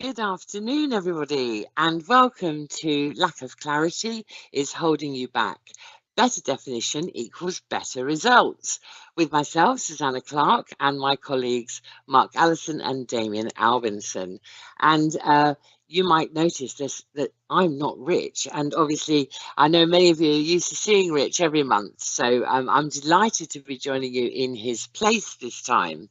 Good afternoon, everybody, and welcome to Lack of Clarity is Holding You Back. Better definition equals better results. With myself, Susannah Clarke, and my colleagues, Mark Allison and Damion Albinson. And you might notice this that I'm not Rich. And obviously, I know many of you are used to seeing Rich every month. So I'm delighted to be joining you in his place this time.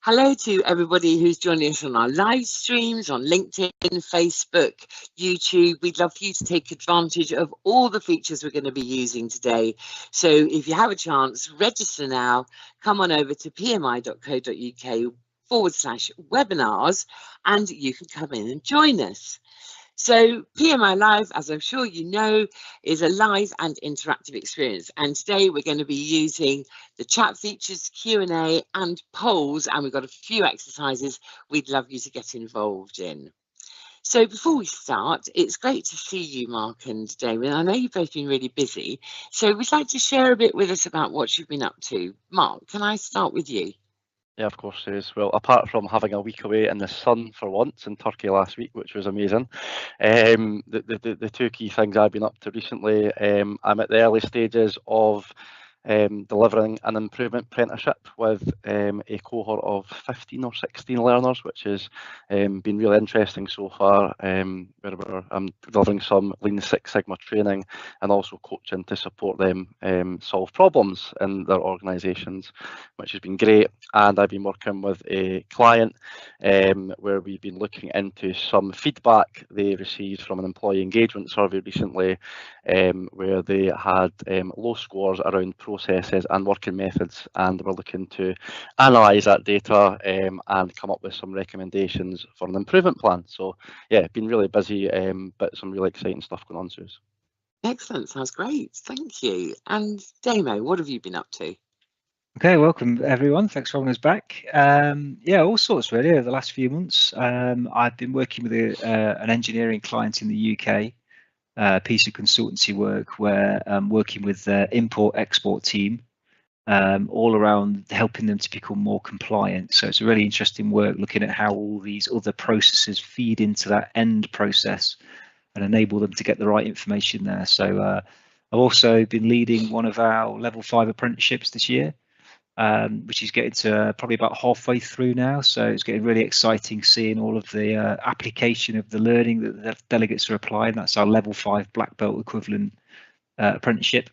Hello to everybody who's joining us on our live streams on LinkedIn, Facebook, YouTube. We'd love for you to take advantage of all the features we're going to be using today. So if you have a chance, register now, come on over to pmi.co.uk/webinars, and you can come in and join us. So PMI Live, as I'm sure you know, is a live and interactive experience. And today we're going to be using the chat features, Q&A and polls. And we've got a few exercises we'd love you to get involved in. So before we start, it's great to see you, Mark and Damion. I know you've both been really busy. So we'd like to share a bit with us about what you've been up to. Mark, can I start with you? Yeah, of course there is. Well, apart from having a week away in the sun for once in Turkey last week, which was amazing, the two key things I've been up to recently, I'm at the early stages of delivering an improvement apprenticeship with a cohort of 15 or 16 learners, which has been really interesting so far, where I'm delivering some Lean Six Sigma training and also coaching to support them solve problems in their organisations, which has been great. And I've been working with a client where we've been looking into some feedback they received from an employee engagement survey recently, where they had low scores around processes and working methods, and we're looking to analyse that data and come up with some recommendations for an improvement plan. So yeah, been really busy, but some really exciting stuff going on, Suze. Excellent, sounds great. Thank you. And Damo, what have you been up to? Okay, welcome everyone. Thanks for having us back. Yeah, all sorts really over the last few months. I've been working with an engineering client in the UK, a piece of consultancy work where I'm working with their import-export team, all around helping them to become more compliant. So it's a really interesting work looking at how all these other processes feed into that end process and enable them to get the right information there. So I've also been leading one of our level 5 apprenticeships this year, which is getting to probably about halfway through now. So it's getting really exciting seeing all of the application of the learning that the delegates are applying. That's our level 5 black belt equivalent apprenticeship.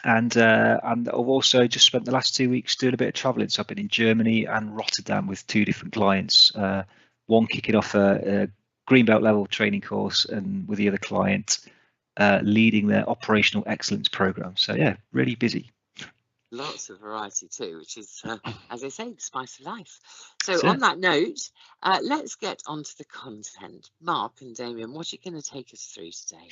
And I've also just spent the last 2 weeks doing a bit of traveling. So I've been in Germany and Rotterdam with 2 different clients, one kicking off a green belt level training course, and with the other client leading their operational excellence program. So yeah, really busy. Lots of variety too, which is, as I say, the spice of life. So on that note, let's get on to the content. Mark and Damion, what are you going to take us through today?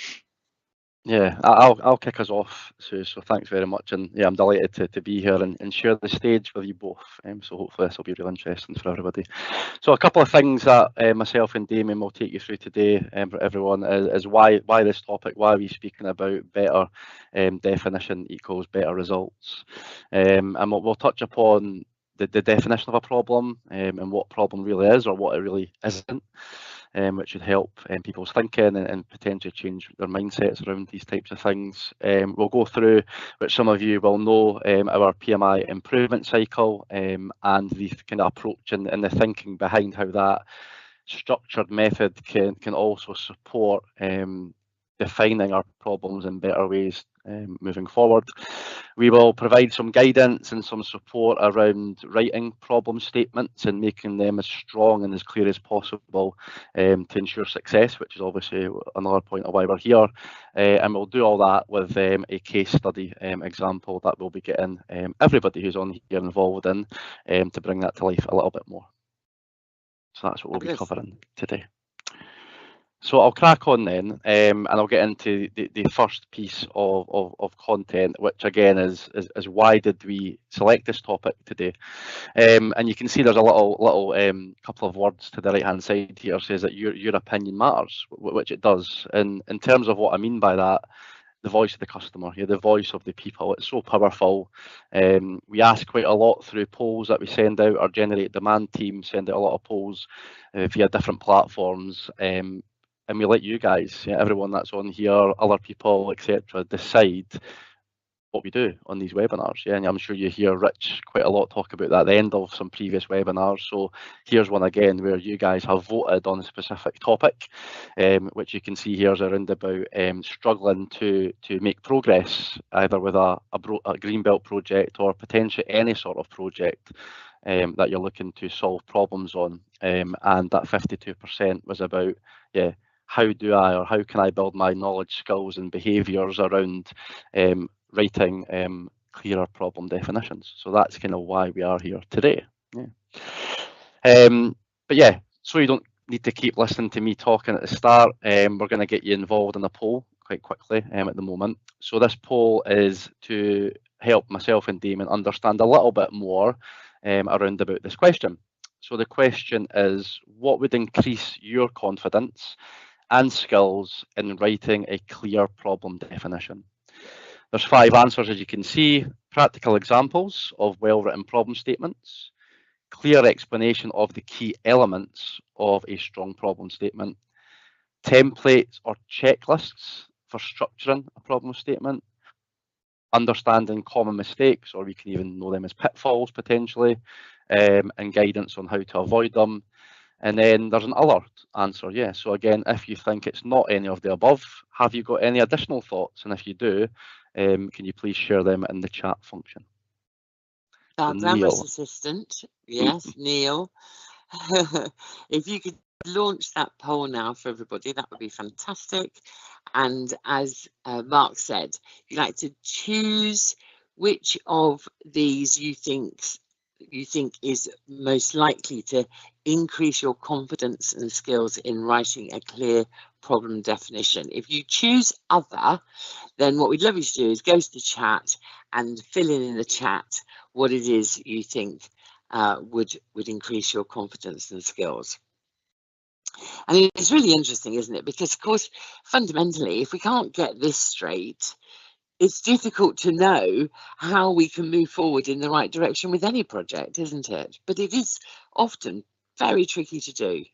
Yeah, I'll kick us off, Sue. So thanks very much, and yeah, I'm delighted to be here and share the stage with you both. So hopefully this will be really interesting for everybody. So a couple of things that myself and Damion will take you through today, for everyone, is why this topic, why are we speaking about better definition equals better results, and we'll touch upon the definition of a problem, and what problem really is or what it really isn't. Which should help people's thinking and potentially change their mindsets around these types of things. We'll go through, which some of you will know, our PMI improvement cycle, and the kind of approach and the thinking behind how that structured method can also support defining our problems in better ways moving forward. We will provide some guidance and some support around writing problem statements and making them as strong and as clear as possible to ensure success, which is obviously another point of why we're here. And we'll do all that with a case study example that we'll be getting everybody who's on here involved in to bring that to life a little bit more. So that's what we'll be covering today. So I'll crack on then, and I'll get into the first piece of content, which again is why did we select this topic today? And you can see there's a little couple of words to the right hand side here says that your opinion matters, which it does. And in terms of what I mean by that, the voice of the customer, the voice of the people. It's so powerful. We ask quite a lot through polls that we send out. Our Generate Demand team send out a lot of polls via different platforms. And we let you guys, everyone that's on here, other people, etc., decide what we do on these webinars. And I'm sure you hear Rich quite a lot talk about that at the end of some previous webinars. So here's one again where you guys have voted on a specific topic, which you can see here is around about struggling to make progress either with a Greenbelt project or potentially any sort of project that you're looking to solve problems on. And that 52% was about, how do I, or how can I build my knowledge, skills and behaviours around writing clearer problem definitions. So that's kind of why we are here today. But so you don't need to keep listening to me talking at the start. We're going to get you involved in a poll quite quickly at the moment. So this poll is to help myself and Damion understand a little bit more around about this question. So the question is, what would increase your confidence and skills in writing a clear problem definition? There's 5 answers, as you can see: practical examples of well-written problem statements, clear explanation of the key elements of a strong problem statement, templates or checklists for structuring a problem statement, understanding common mistakes, or we can even know them as pitfalls potentially, and guidance on how to avoid them. And then there's an other answer, So again, if you think it's not any of the above, have you got any additional thoughts? And if you do, can you please share them in the chat function? Our glamorous assistant, yes, Neil. If you could launch that poll now for everybody, that would be fantastic. And as Mark said, you'd like to choose which of these you think is most likely to increase your confidence and skills in writing a clear problem definition. If you choose other, then what we'd love you to do is go to the chat and fill in the chat what it is you think would increase your confidence and skills. And it's really interesting, isn't it? Because of course, fundamentally, if we can't get this straight, it's difficult to know how we can move forward in the right direction with any project, isn't it? But it is often very tricky to do.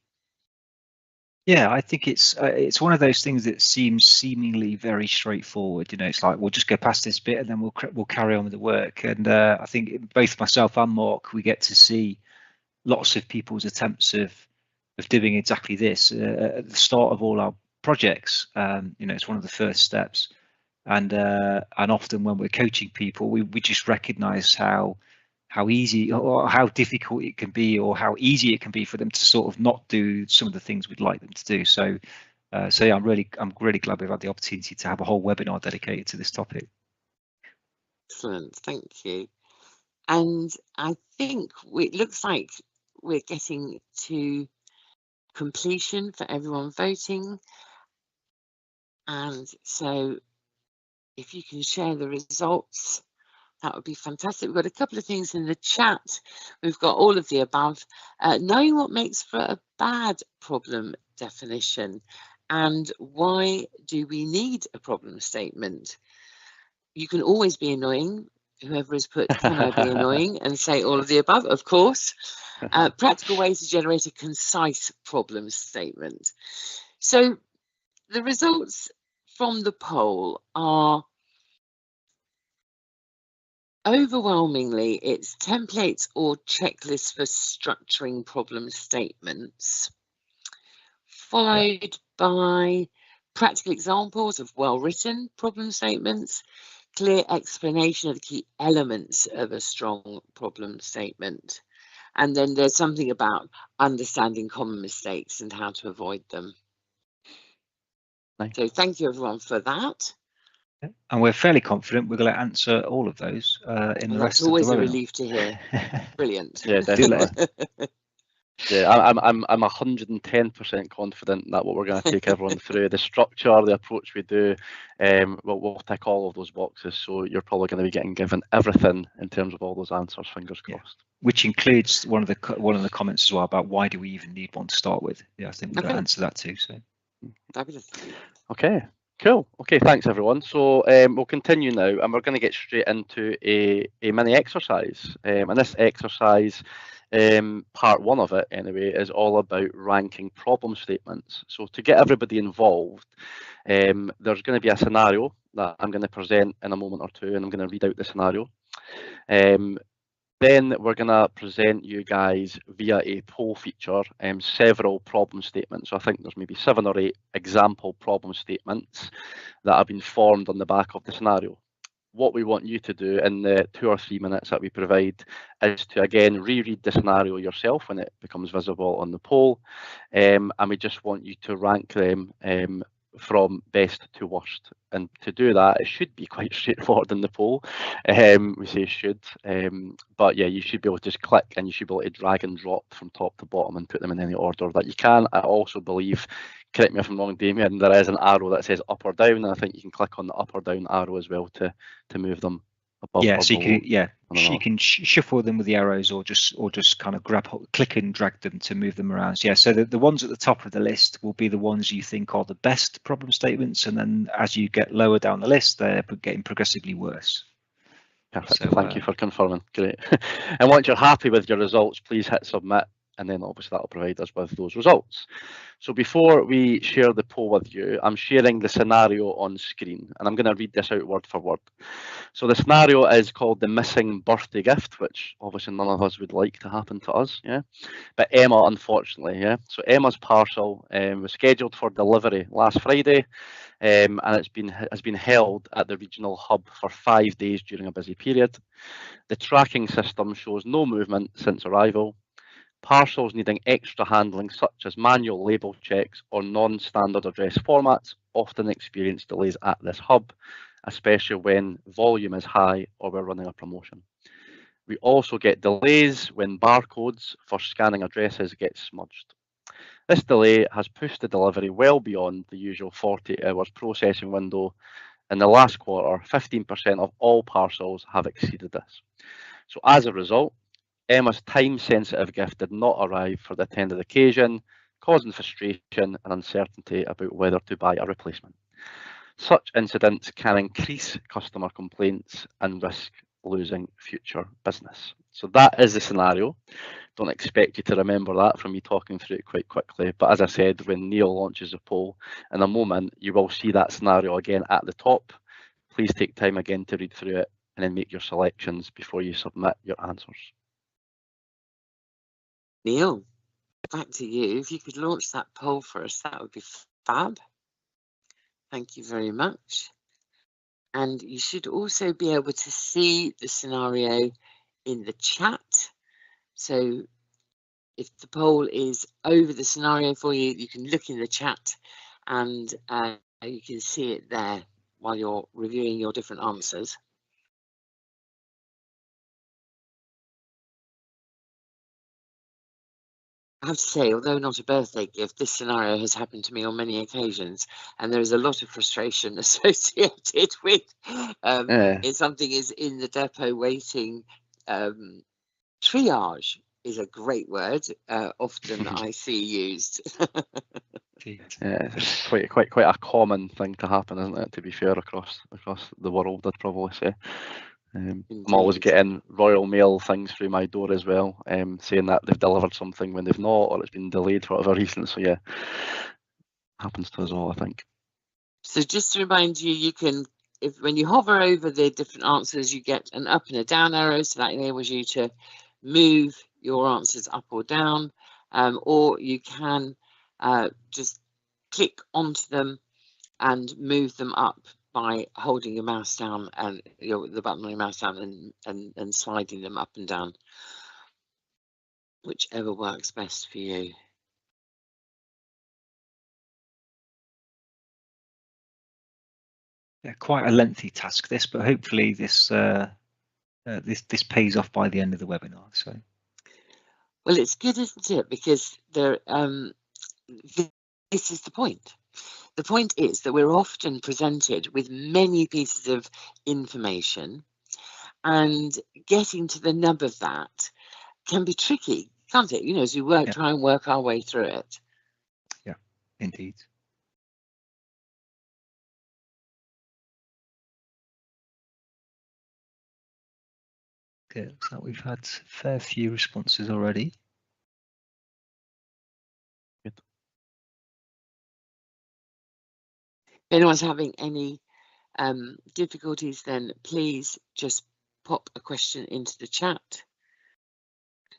Yeah, I think it's one of those things that seems seemingly very straightforward. It's like we'll just go past this bit and then we'll carry on with the work. And I think both myself and Mark, we get to see lots of people's attempts of doing exactly this at the start of all our projects. It's one of the first steps. And often when we're coaching people, we just recognise how easy or how difficult it can be, or how easy it can be for them to sort of not do some of the things we'd like them to do. So yeah, I'm really glad we've had the opportunity to have a whole webinar dedicated to this topic. Excellent, thank you. And I think it looks like we're getting to completion for everyone voting. And so if you can share the results, that would be fantastic. We've got a couple of things in the chat. We've got all of the above. Knowing what makes for a bad problem definition, and why do we need a problem statement? You can always be annoying. Whoever has put can I be annoying, and say all of the above, of course. Practical ways to generate a concise problem statement. So the results from the poll are overwhelmingly it's templates or checklists for structuring problem statements, followed by practical examples of well-written problem statements, clear explanation of the key elements of a strong problem statement, and then there's something about understanding common mistakes and how to avoid them. Nice. So thank you everyone for that. And we're fairly confident we're going to answer all of those in the rest of the webinar. That's always a relief to hear. Brilliant. Yeah, definitely. Yeah, I'm 110% confident that what we're going to take everyone through, the structure, the approach we do, we'll tick all of those boxes. So you're probably going to be getting given everything in terms of all those answers. Fingers crossed. Which includes one of the comments as well about why do we even need one to start with? Yeah, I think we're going to answer that too. So fabulous. Okay. Cool. Okay, thanks everyone. So we'll continue now, and we're going to get straight into a mini exercise. And this exercise, part one of it anyway, is all about ranking problem statements. So to get everybody involved, there's going to be a scenario that I'm going to present in a moment or two, and I'm going to read out the scenario. Then we're going to present you guys via a poll feature several problem statements. So I think there's maybe 7 or 8 example problem statements that have been formed on the back of the scenario. What we want you to do in the 2 or 3 minutes that we provide is to again reread the scenario yourself when it becomes visible on the poll, and we just want you to rank them from best to worst. And to do that, it should be quite straightforward in the poll. We say should, but yeah, you should be able to just click and you should be able to drag and drop from top to bottom and put them in any order that you can. I also believe, correct me if I'm wrong, Damion, there is an arrow that says up or down, and I think you can click on the up or down arrow as well to move them above Yeah, or so below. you can shuffle them with the arrows, or just kind of click and drag them to move them around. Yeah, so the ones at the top of the list will be the ones you think are the best problem statements, and then as you get lower down the list, they're getting progressively worse. Perfect. So, thank you for confirming. Great. And once you're happy with your results, please hit submit, and then obviously that'll provide us with those results. So before we share the poll with you, I'm sharing the scenario on screen, and I'm going to read this out word for word. So the scenario is called the missing birthday gift, which obviously none of us would like to happen to us, yeah. But Emma, unfortunately, yeah. So Emma's parcel was scheduled for delivery last Friday, and has been held at the regional hub for 5 days during a busy period. The tracking system shows no movement since arrival. Parcels needing extra handling, such as manual label checks or non-standard address formats, often experience delays at this hub, especially when volume is high or we're running a promotion. We also get delays when barcodes for scanning addresses get smudged. This delay has pushed the delivery well beyond the usual 40 hours processing window. In the last quarter, 15% of all parcels have exceeded this. So as a result, Emma's time-sensitive gift did not arrive for the intended occasion, causing frustration and uncertainty about whether to buy a replacement. Such incidents can increase customer complaints and risk losing future business. So that is the scenario. Don't expect you to remember that from me talking through it quite quickly. But as I said, when Neil launches the poll in a moment, you will see that scenario again at the top. Please take time again to read through it and then make your selections before you submit your answers. Neil, back to you. If you could launch that poll for us, that would be fab. Thank you very much. And you should also be able to see the scenario in the chat. So if the poll is over the scenario for you, you can look in the chat and you can see it there while you're reviewing your different answers. I have to say, although not a birthday gift, this scenario has happened to me on many occasions, and there is a lot of frustration associated with if something is in the depot waiting. Triage is a great word, often I see used. Yeah, it's quite a common thing to happen, isn't it? To be fair, across the world, I'd probably say. I'm always getting Royal Mail things through my door as well, saying that they've delivered something when they've not, or it's been delayed for whatever reason. So yeah, happens to us all, I think. So just to remind you, you can, when you hover over the different answers, you get an up and a down arrow, so that enables you to move your answers up or down, or you can just click onto them and move them up by holding your mouse down and the button on your mouse down and sliding them up and down, whichever works best for you. Yeah, quite a lengthy task this, but hopefully this this pays off by the end of the webinar. So, well, it's good, isn't it? Because there, this is the point. The point is that we're often presented with many pieces of information, and getting to the nub of that can be tricky, can't it? You know, as we try and work our way through it. Yeah, indeed. Okay, looks like we've had a fair few responses already. Good. If anyone's having any difficulties, then please just pop a question into the chat.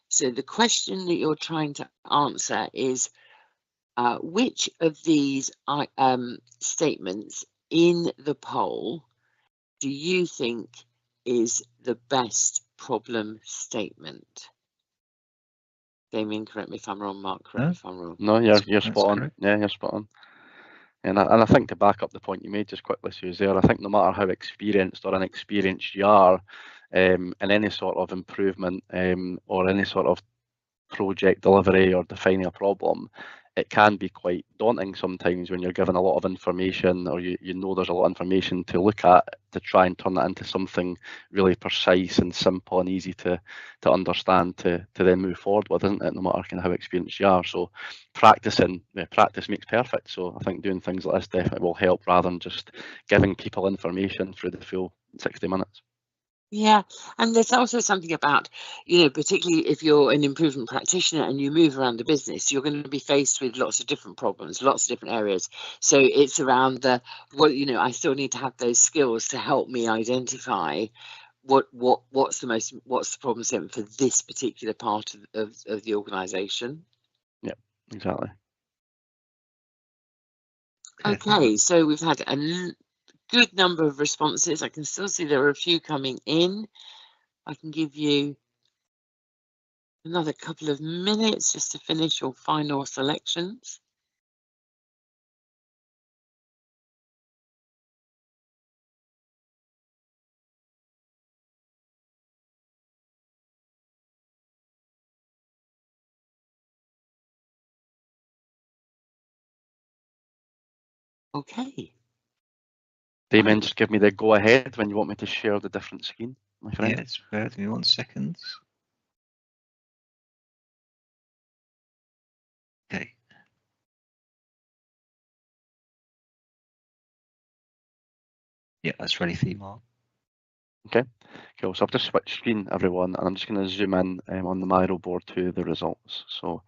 So the question that you're trying to answer is, which of these statements in the poll do you think is the best problem statement? Damion, correct me if I'm wrong. Mark, correct me if I'm wrong. No, you're spot on. Correct. Yeah, you're spot on. And I think to back up the point you made just quickly, Suze, there, I think no matter how experienced or inexperienced you are in any sort of improvement or any sort of project delivery or defining a problem, it can be quite daunting sometimes when you're given a lot of information, or you know there's a lot of information to look at, to try and turn that into something really precise and simple and easy to understand to then move forward with, isn't it, no matter kind of how experienced you are. So practice makes perfect. So I think doing things like this definitely will help, rather than just giving people information through the full 60 minutes. Yeah, and there's also something about, particularly if you're an improvement practitioner and you move around the business, you're going to be faced with lots of different problems, lots of different areas. So it's around I still need to have those skills to help me identify what's the problem statement for this particular part of the organisation. Yeah, exactly. Okay, so we've had a good number of responses. I can still see there are a few coming in. I can give you another couple of minutes just to finish your final selections. Okay. Damion, Right. just give me the go ahead when you want me to share the different screen, my friend. Yes, bear with me 1 second. Okay. Yeah, that's ready for you, Mark. Okay, cool. So I've just switched screen, everyone, and I'm just going to zoom in on the Miro board to the results. So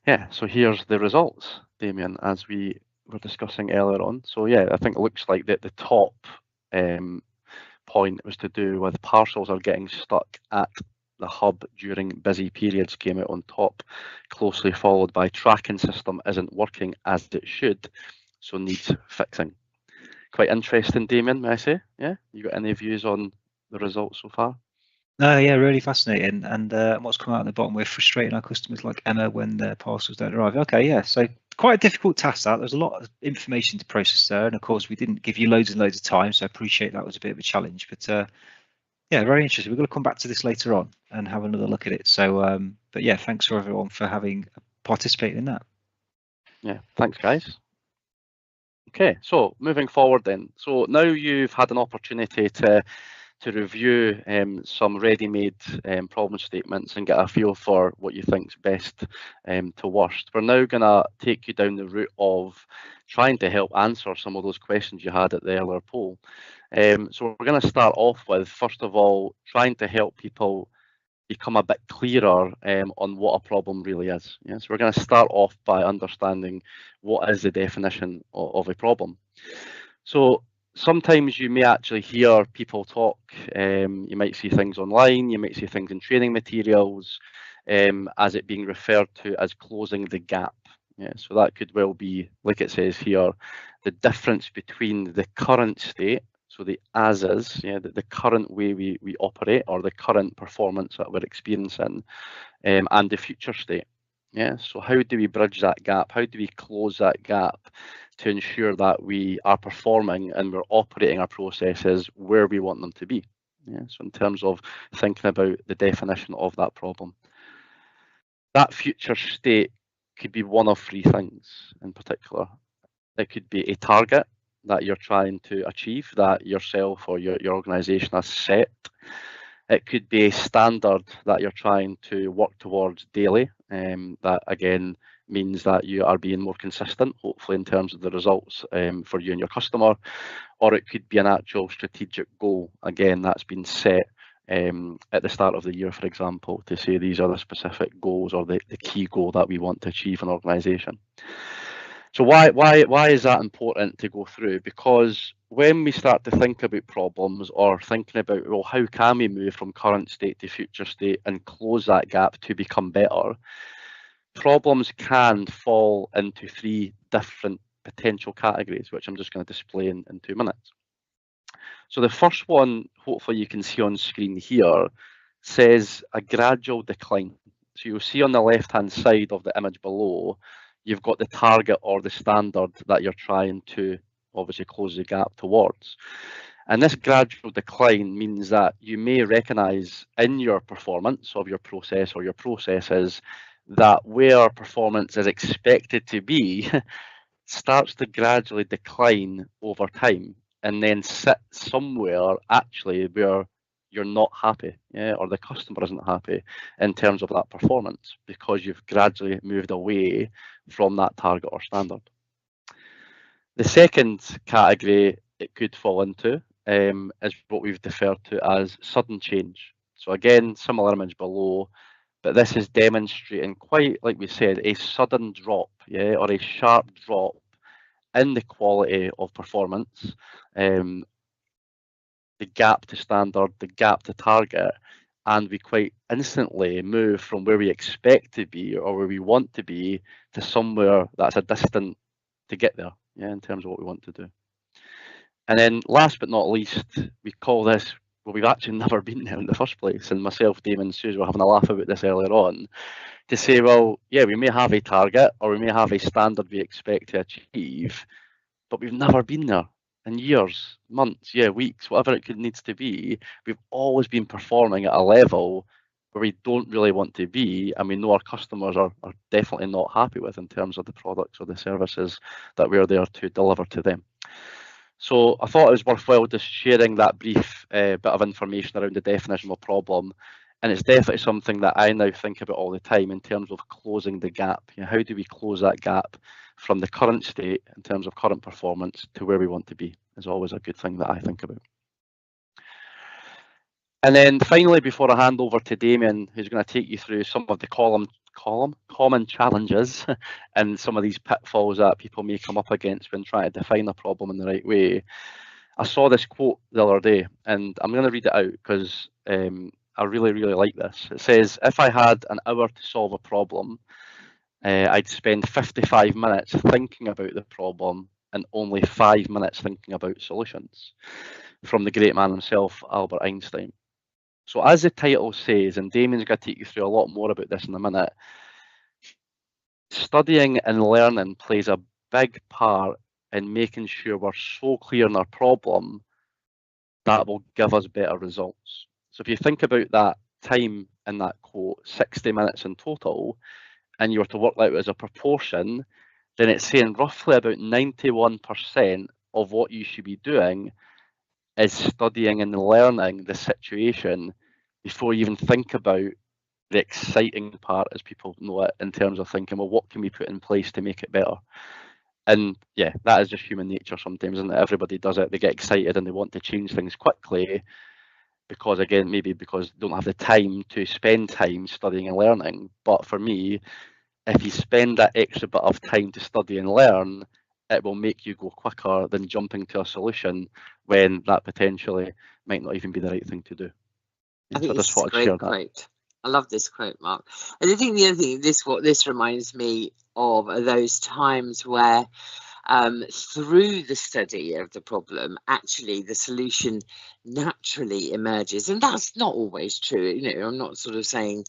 yeah, so here's the results, Damion, as we were discussing earlier on. So yeah, I think it looks like that the top point was to do with parcels are getting stuck at the hub during busy periods, came out on top, closely followed by tracking system isn't working as it should, so needs fixing. Quite interesting, Damion, may I say? Yeah, you got any views on the results so far? No, yeah, really fascinating. And what's come out at the bottom, we're frustrating our customers like Emma when their parcels don't arrive. Okay, yeah, so quite a difficult task that. There's a lot of information to process there. And of course, we didn't give you loads and loads of time, so I appreciate that was a bit of a challenge. But yeah, very interesting. We're going to come back to this later on and have another look at it. So, but yeah, thanks for everyone for having participated in that. Yeah, thanks, guys. Okay, so moving forward then. So now you've had an opportunity to review some ready-made problem statements and get a feel for what you think's best to worst. We're now going to take you down the route of trying to help answer some of those questions you had at the earlier poll. So we're going to start off with, first of all, trying to help people become a bit clearer on what a problem really is. Yeah? So we're going to start off by understanding what is the definition of a problem. So sometimes you may actually hear people talk, you might see things online, you might see things in training materials as it being referred to as closing the gap. Yeah, so that could well be, like it says here, the difference between the current state, so the as is, yeah, the current way we operate, or the current performance that we're experiencing, and the future state. Yeah, so how do we bridge that gap? How do we close that gap to ensure that we are performing and we're operating our processes where we want them to be? Yeah, so in terms of thinking about the definition of that problem. That future state could be one of three things in particular. It could be a target that you're trying to achieve, that yourself or your organization has set. It could be a standard that you're trying to work towards daily. That again means that you are being more consistent, hopefully in terms of the results for you and your customer. Or it could be an actual strategic goal, again, that's been set at the start of the year, for example, to say these are the specific goals or the key goal that we want to achieve in an organisation. So why is that important to go through? Because when we start to think about problems or thinking about, well, how can we move from current state to future state and close that gap to become better, problems can fall into 3 different potential categories, which I'm just going to display in 2 minutes. So the first one, hopefully you can see on screen here, says a gradual decline. So you'll see on the left-hand side of the image below, you've got the target or the standard that you're trying to obviously close the gap towards. And this gradual decline means that you may recognise in your performance of your process or your processes that where performance is expected to be starts to gradually decline over time and then sit somewhere actually where you're not happy, or the customer isn't happy in terms of that performance because you've gradually moved away from that target or standard. The second category it could fall into is what we've deferred to as sudden change. So again, similar image below, but this is demonstrating quite, like we said, a sudden drop, or a sharp drop in the quality of performance, the gap to standard, the gap to target, and we quite instantly move from where we expect to be or where we want to be to somewhere that's a distant to get there, in terms of what we want to do. And then last but not least, we call this, well, we've actually never been there in the first place, and myself, Damion and Suze were having a laugh about this earlier on, to say, well, yeah, we may have a target or we may have a standard we expect to achieve, but we've never been there in years, months, weeks, whatever it needs to be. We've always been performing at a level where we don't really want to be, and we know our customers are definitely not happy with in terms of the products or the services that we're there to deliver to them. So I thought it was worthwhile just sharing that brief bit of information around the definition of problem. And it's definitely something that I now think about all the time in terms of closing the gap. How do we close that gap from the current state in terms of current performance to where we want to be is always a good thing that I think about. And then finally, before I hand over to Damion, who's going to take you through some of the common challenges and some of these pitfalls that people may come up against when trying to define a problem in the right way, I saw this quote the other day, and I'm going to read it out because I really, really like this. It says, if I had an hour to solve a problem, I'd spend 55 minutes thinking about the problem and only 5 minutes thinking about solutions. From the great man himself, Albert Einstein. So as the title says, and Damien's going to take you through a lot more about this in a minute, studying and learning plays a big part in making sure we're so clear on our problem that will give us better results. So if you think about that time in that quote, 60 minutes in total, and you were to work that out as a proportion, then it's saying roughly about 91% of what you should be doing is studying and learning the situation before you even think about the exciting part, as people know it, in terms of thinking, well, what can we put in place to make it better? And yeah, that is just human nature sometimes, and everybody does it. They get excited and they want to change things quickly because, again, maybe because they don't have the time to spend time studying and learning. But for me, if you spend that extra bit of time to study and learn, it will make you go quicker than jumping to a solution when that potentially might not even be the right thing to do. I think this is a great quote. I love this quote, Mark. And I think the other thing, what this reminds me of are those times where through the study of the problem, actually the solution naturally emerges. And that's not always true. I'm not sort of saying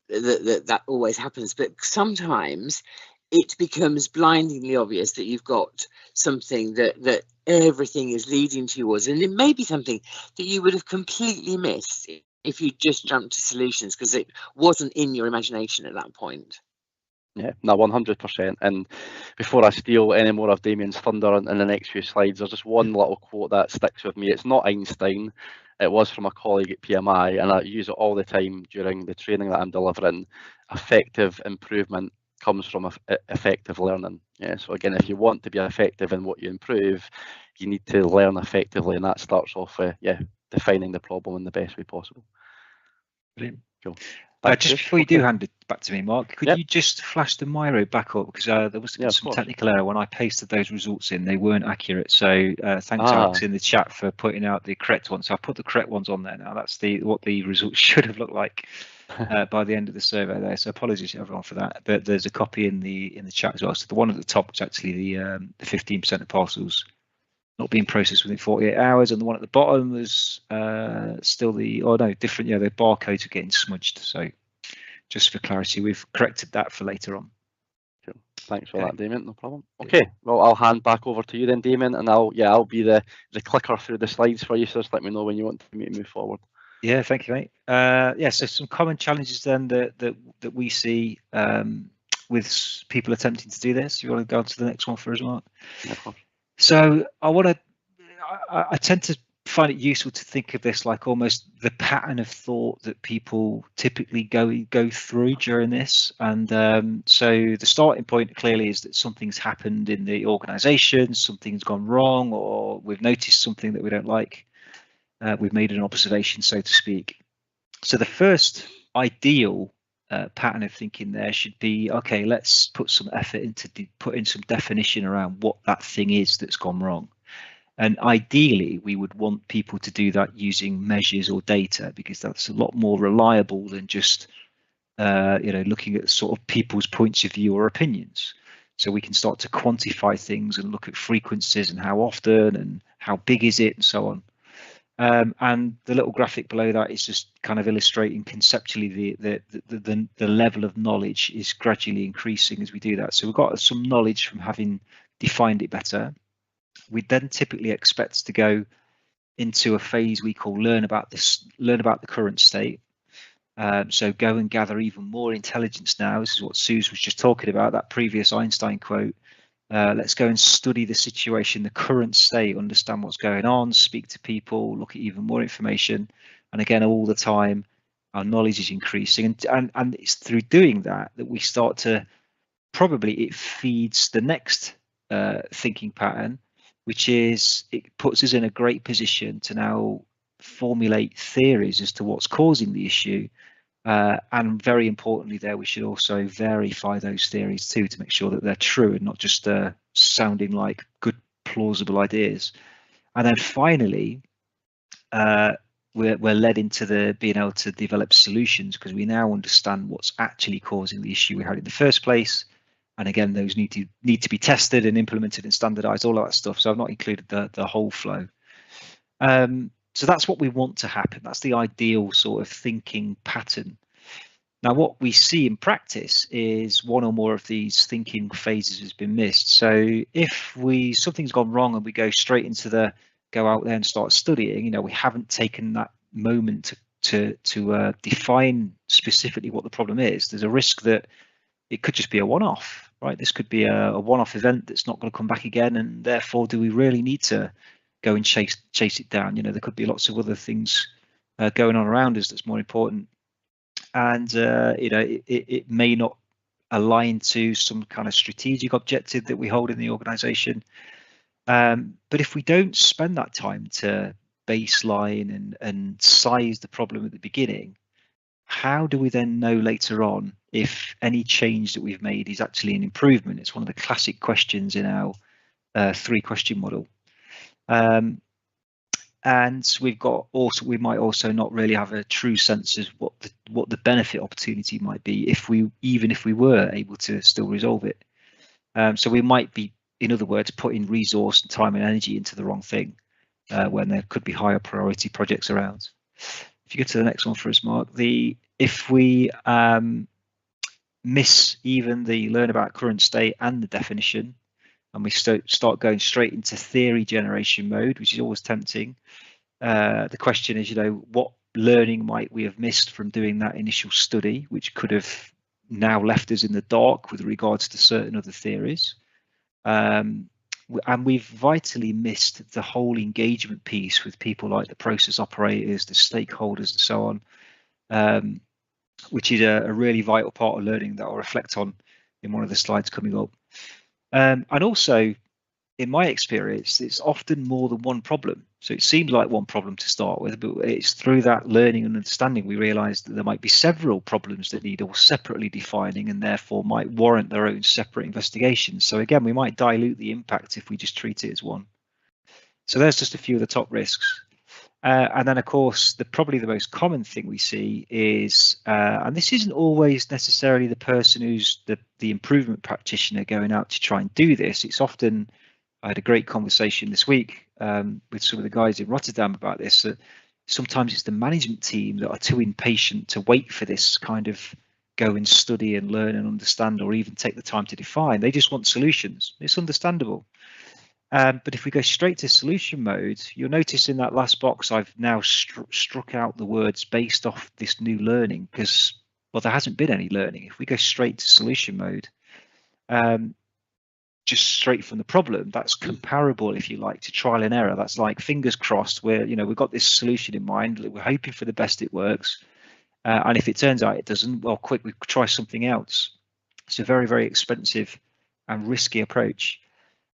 that always happens, but sometimes it becomes blindingly obvious that you've got something that everything is leading towards, and it may be something that you would have completely missed if you just jumped to solutions because it wasn't in your imagination at that point. Yeah, no, 100%. And before I steal any more of Damien's thunder in the next few slides, there's just one little quote that sticks with me. It's not Einstein. It was from a colleague at PMI, and I use it all the time during the training that I'm delivering. Effective improvement comes from effective learning. Yeah, so again, if you want to be effective in what you improve, you need to learn effectively, and that starts off with defining the problem in the best way possible. Brilliant. Cool. Just before you do hand it back to me, Mark, could Yep. you just flash the Miro back up, because there was some technical error when I pasted those results in. They weren't accurate. So thanks, Alex, in the chat for pointing out the correct ones. So I put the correct ones on there now. That's what the results should have looked like by the end of the survey there. So apologies to everyone for that. But there's a copy in the chat as well. So the one at the top was actually the 15% of parcels not being processed within 48 hours, and the one at the bottom was still the different. Yeah, the barcodes are getting smudged. So just for clarity, we've corrected that for later on. Cool. Thanks for that, Damion. No problem. Okay, well, I'll hand back over to you then, Damion, and I'll be the clicker through the slides for you. So just let me know when you want me to move forward. Yeah, thank you, mate. So some common challenges then that we see with people attempting to do this. You want to go on to the next one for us, Mark? Yeah, of course. So I tend to find it useful to think of this like almost the pattern of thought that people typically go through during this. And so the starting point clearly is that something's happened in the organization, something's gone wrong, or we've noticed something that we don't like. We've made an observation, so to speak. So the first ideal pattern of thinking there should be, okay, let's put some effort into putting some definition around what that thing is that's gone wrong. And ideally, we would want people to do that using measures or data, because that's a lot more reliable than just looking at sort of people's points of view or opinions. So we can start to quantify things and look at frequencies and how often and how big is it and so on. And the little graphic below that is just kind of illustrating conceptually the level of knowledge is gradually increasing as we do that. So we've got some knowledge from having defined it better. We then typically expect to go into a phase we call learn about the current state. So go and gather even more intelligence now. This is what Suze was just talking about, that previous Einstein quote. Let's go and study the situation, the current state, understand what's going on, speak to people, look at even more information. And again, all the time, our knowledge is increasing. And it's through doing that we start to, probably it feeds the next thinking pattern, which is it puts us in a great position to now formulate theories as to what's causing the issue. And very importantly there, we should also verify those theories too, to make sure that they're true and not just sounding like good, plausible ideas. And then finally, we're led into the being able to develop solutions, because we now understand what's actually causing the issue we had in the first place. And again, those need to be tested and implemented and standardized, all of that stuff. So I've not included the whole flow. So that's what we want to happen. That's the ideal sort of thinking pattern. Now, what we see in practice is one or more of these thinking phases has been missed. So if something's gone wrong and we go straight into go out there and start studying, we haven't taken that moment to define specifically what the problem is. There's a risk that it could just be a one-off, right? This could be a one-off event that's not going to come back again, and therefore, do we really need to go and chase it down? There could be lots of other things going on around us that's more important, and it may not align to some kind of strategic objective that we hold in the organization. But if we don't spend that time to baseline and size the problem at the beginning, how do we then know later on if any change that we've made is actually an improvement? It's one of the classic questions in our 3-question model. And we might also not really have a true sense of what the benefit opportunity might be even if we were able to still resolve it. So we might be, in other words, putting resource and time and energy into the wrong thing when there could be higher priority projects around. If you go to the next one for us, Mark, if we miss even the learn about current state and the definition, and we start going straight into theory generation mode, which is always tempting, the question is, what learning might we have missed from doing that initial study, which could have now left us in the dark with regards to certain other theories. And we've vitally missed the whole engagement piece with people like the process operators, the stakeholders, and so on, which is a really vital part of learning that I'll reflect on in one of the slides coming up. And also, in my experience, it's often more than one problem. So it seems like one problem to start with, but it's through that learning and understanding we realised that there might be several problems that need all separately defining and therefore might warrant their own separate investigations. So again, we might dilute the impact if we just treat it as one. So there's just a few of the top risks. And then, of course, probably the most common thing we see is, and this isn't always necessarily the person who's the improvement practitioner going out to try and do this. It's often, I had a great conversation this week with some of the guys in Rotterdam about this. Sometimes it's the management team that are too impatient to wait for this kind of go and study and learn and understand, or even take the time to define. They just want solutions. It's understandable. But if we go straight to solution mode, you'll notice in that last box, I've now struck out the words based off this new learning because, well, there hasn't been any learning. If we go straight to solution mode, just straight from the problem, that's comparable, if you like, to trial and error. That's like fingers crossed where, we've got this solution in mind. We're hoping for the best it works. And if it turns out it doesn't, well, quick, we try something else. It's a very, very expensive and risky approach.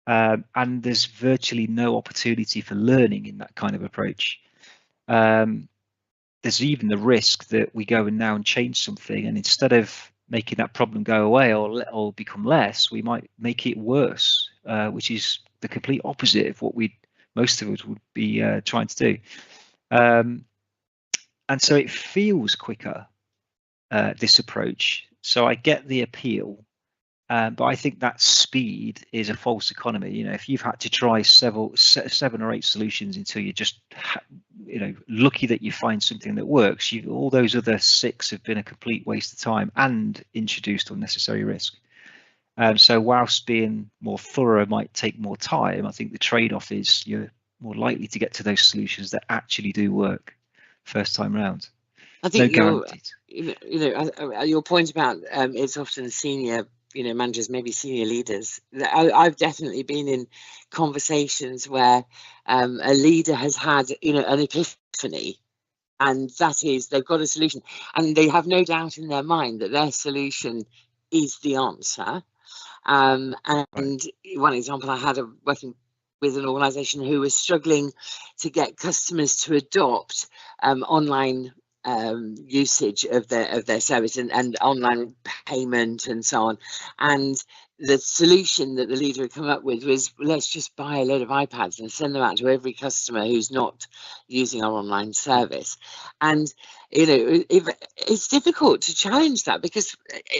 And there's virtually no opportunity for learning in that kind of approach. There's even the risk that we go and now and change something, and instead of making that problem go away or become less, we might make it worse, which is the complete opposite of what most of us would be trying to do. And so it feels quicker, this approach. So I get the appeal. But I think that speed is a false economy. If you've had to try 7 or 8 solutions until you're just, lucky that you find something that works, all those other 6 have been a complete waste of time and introduced unnecessary risk. So whilst being more thorough might take more time, I think the trade-off is you're more likely to get to those solutions that actually do work first time round. I think no your point about it's often senior managers, maybe senior leaders. I've definitely been in conversations where a leader has had an epiphany, and that is they've got a solution and they have no doubt in their mind that their solution is the answer. And one example I had of working with an organization who was struggling to get customers to adopt online usage of their service and online payment and so on. And the solution that the leader had come up with was, let's just buy a load of iPads and send them out to every customer who's not using our online service. And it's difficult to challenge that, because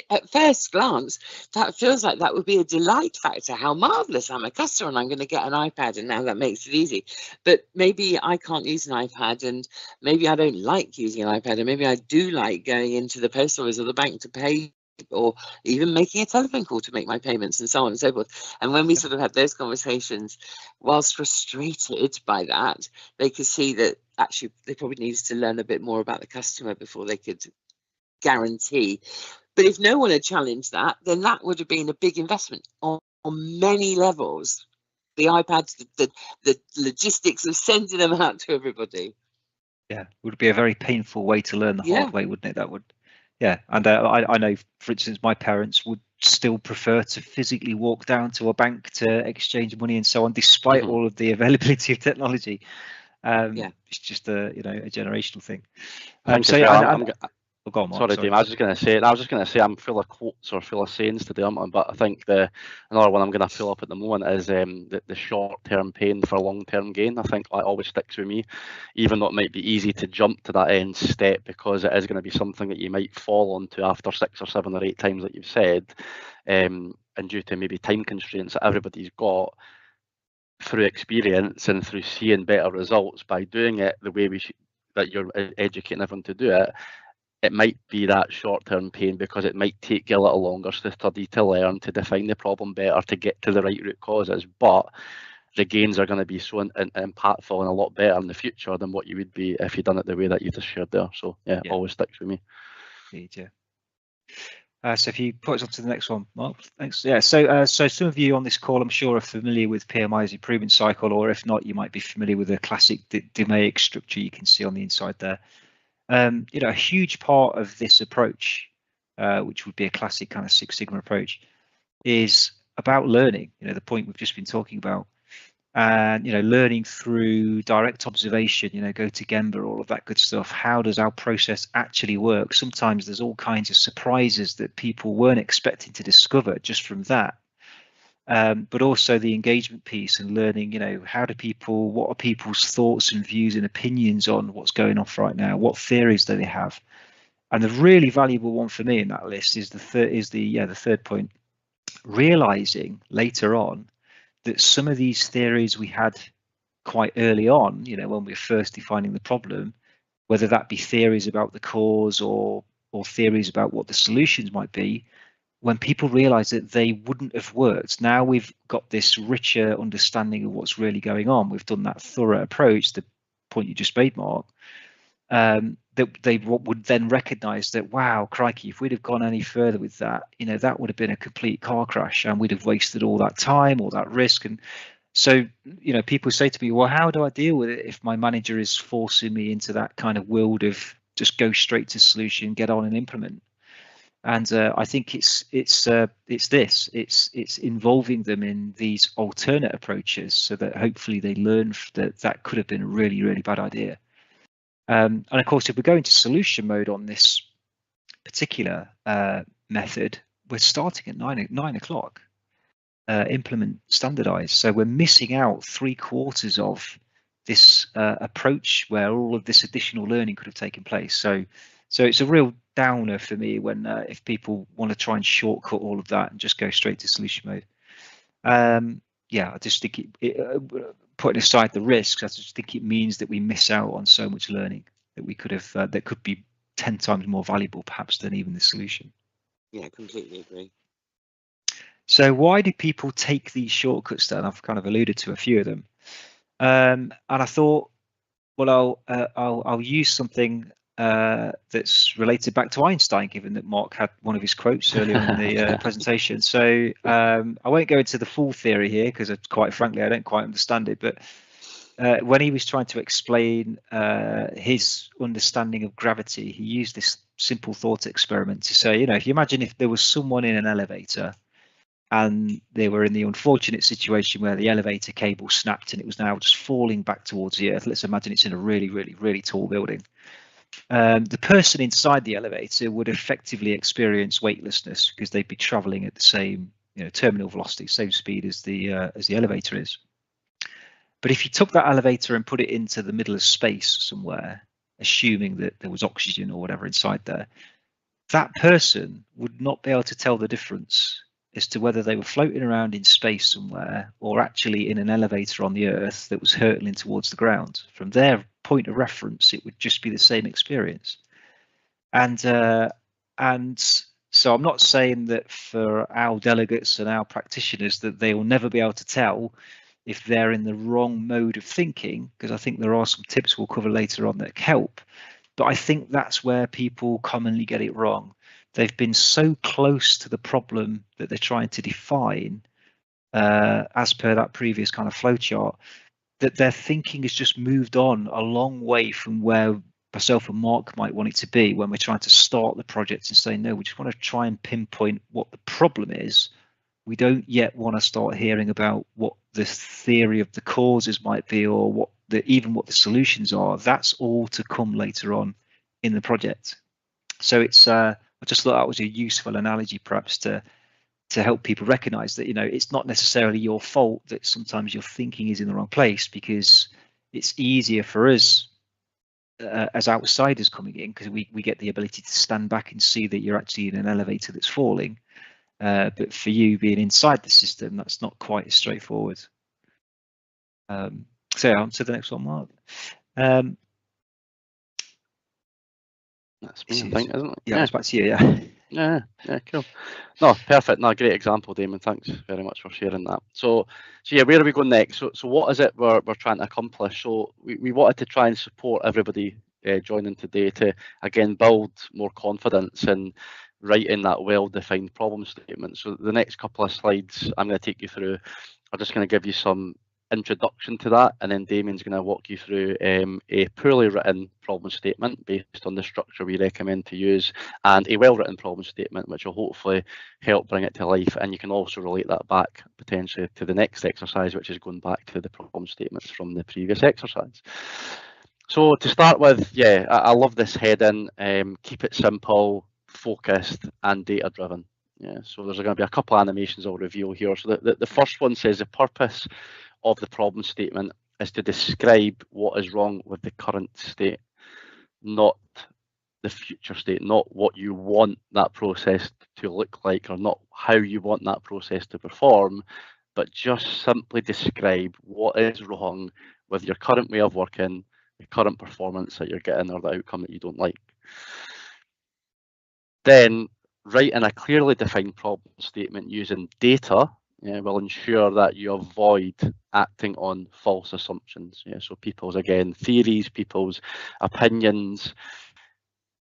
at first glance that feels like that would be a delight factor. How marvelous, I'm a customer and I'm going to get an iPad, and now that makes it easy. But maybe I can't use an iPad, and maybe I don't like using an iPad, and maybe I do like going into the post office or the bank to pay, or even making a telephone call to make my payments, and so on and so forth. And when we sort of had those conversations, whilst frustrated by that, they could see that actually they probably needed to learn a bit more about the customer before they could guarantee. But if no one had challenged that, then that would have been a big investment on many levels. The iPads, the logistics of sending them out to everybody. Yeah, would be a very painful way to learn the hard way, wouldn't it? That would. Yeah, and I know, for instance, my parents would still prefer to physically walk down to a bank to exchange money and so on, despite all of the availability of technology. It's just a generational thing. Go on, Mark, sorry, Dave. I was just going to say I'm full of quotes or full of sayings today, but I think another one I'm going to fill up at the moment is the short-term pain for long-term gain. I think that always sticks with me, even though it might be easy to jump to that end step, because it is going to be something that you might fall onto after 6 or 7 or 8 times, like you've said, and due to maybe time constraints that everybody's got. Through experience and through seeing better results by doing it the way that you're educating everyone to do it, it might be that short-term pain, because it might take you a little longer to study, to learn, to define the problem better, to get to the right root causes. But the gains are going to be so impactful and a lot better in the future than what you would be if you'd done it the way that you just shared there. So yeah, it always sticks with me. Indeed, so if you put us on to the next one, Mark, thanks. Yeah, so some of you on this call, I'm sure, are familiar with PMI's improvement cycle, or if not, you might be familiar with the classic DMAIC structure you can see on the inside there. A huge part of this approach, which would be a classic kind of Six Sigma approach, is about learning. The point we've just been talking about. and learning through direct observation, go to Gemba, all of that good stuff. How does our process actually work? Sometimes there's all kinds of surprises that people weren't expecting to discover just from that. But also the engagement piece and learning, what are people's thoughts and views and opinions on what's going on right now? What theories do they have? And the really valuable one for me in that list is the third point, realizing later on that some of these theories we had quite early on, when we were first defining the problem, whether that be theories about the cause or theories about what the solutions might be, when people realize that they wouldn't have worked, now we've got this richer understanding of what's really going on. We've done that thorough approach, the point you just made, Mark, that they would then recognize that, wow, crikey, if we'd have gone any further with that, that would have been a complete car crash and we'd have wasted all that time, all that risk. And so, people say to me, well, how do I deal with it if my manager is forcing me into that kind of world of just go straight to solution, get on and implement? And I think it's involving them in these alternate approaches so that hopefully they learn that could have been a really, really bad idea. And of course, if we go into solution mode on this particular method, we're starting at 9 o'clock. Implement, standardize. So we're missing out 3/4 of this approach where all of this additional learning could have taken place. So it's a real downer for me when if people want to try and shortcut all of that and just go straight to solution mode. I just think putting aside the risks, I just think it means that we miss out on so much learning that we could have that could be 10 times more valuable perhaps than even the solution. Yeah, completely agree. So why do people take these shortcuts then? I've kind of alluded to a few of them, and I thought, well, I'll use something that's related back to Einstein, given that Mark had one of his quotes earlier in the presentation. So I won't go into the full theory here because, quite frankly, I don't quite understand it. But when he was trying to explain his understanding of gravity, he used this simple thought experiment to say, if you imagine if there was someone in an elevator and they were in the unfortunate situation where the elevator cable snapped and it was now just falling back towards the earth. Let's imagine it's in a really, really, really tall building. The person inside the elevator would effectively experience weightlessness because they'd be traveling at the same terminal velocity, same speed as the elevator is. But if you took that elevator and put it into the middle of space somewhere, assuming that there was oxygen or whatever inside there, that person would not be able to tell the difference as to whether they were floating around in space somewhere or actually in an elevator on the earth that was hurtling towards the ground. From their point of reference, it would just be the same experience. And so I'm not saying that for our delegates and our practitioners that they will never be able to tell if they're in the wrong mode of thinking, because I think there are some tips we'll cover later on that help. But I think that's where people commonly get it wrong. They've been so close to the problem that they're trying to define, as per that previous kind of flowchart, that their thinking has just moved on a long way from where myself and Mark might want it to be when we're trying to start the project and say, no, we just want to try and pinpoint what the problem is. We don't yet want to start hearing about what the theory of the causes might be or even what the solutions are. That's all to come later on in the project. So it's I just thought that was a useful analogy perhaps to help people recognize that it's not necessarily your fault that sometimes your thinking is in the wrong place, because it's easier for us as outsiders coming in because we get the ability to stand back and see that you're actually in an elevator that's falling. But for you being inside the system, that's not quite as straightforward. So on to the next one, Mark. That's me, I think, isn't it? Yeah, it's back to you. Yeah, cool. No, perfect. No, great example, Damion. Thanks very much for sharing that. So yeah, where are we going next? So what is it we're trying to accomplish? So we wanted to try and support everybody joining today to again build more confidence in writing that well-defined problem statement. So the next couple of slides I'm going to take you through are just going to give you some introduction to that, and then Damien's going to walk you through a poorly written problem statement based on the structure we recommend to use, and a well-written problem statement, which will hopefully help bring it to life. And you can also relate that back potentially to the next exercise, which is going back to the problem statements from the previous exercise. So to start with, yeah, I love this heading, keep it simple, focused, and data-driven. Yeah, so there's going to be a couple of animations I'll reveal here. So the first one says the purpose of the problem statement is to describe what is wrong with the current state, not the future state, not what you want that process to look like, or not how you want that process to perform, but just simply describe what is wrong with your current way of working, the current performance that you're getting, or the outcome that you don't like. Then write in a clearly defined problem statement using data will ensure that you avoid acting on false assumptions. So people's, again, theories, people's opinions,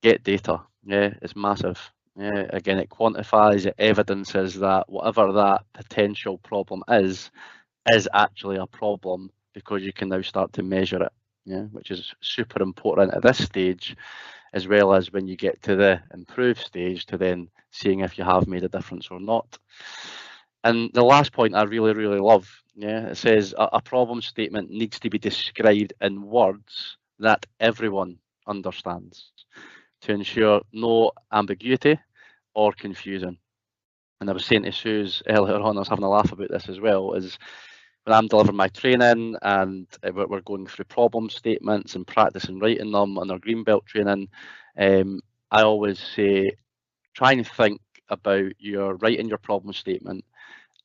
get data. It's massive. Again, it quantifies, it evidences that whatever that potential problem is actually a problem, because you can now start to measure it, which is super important at this stage, as well as when you get to the improve stage, to then seeing if you have made a difference or not. And the last point I really, really love, it says a problem statement needs to be described in words that everyone understands to ensure no ambiguity or confusion. And I was saying to Suze earlier on, I was having a laugh about this as well, is when I'm delivering my training and we're going through problem statements and practicing writing them on our Greenbelt training, I always say, try and think about your writing your problem statement,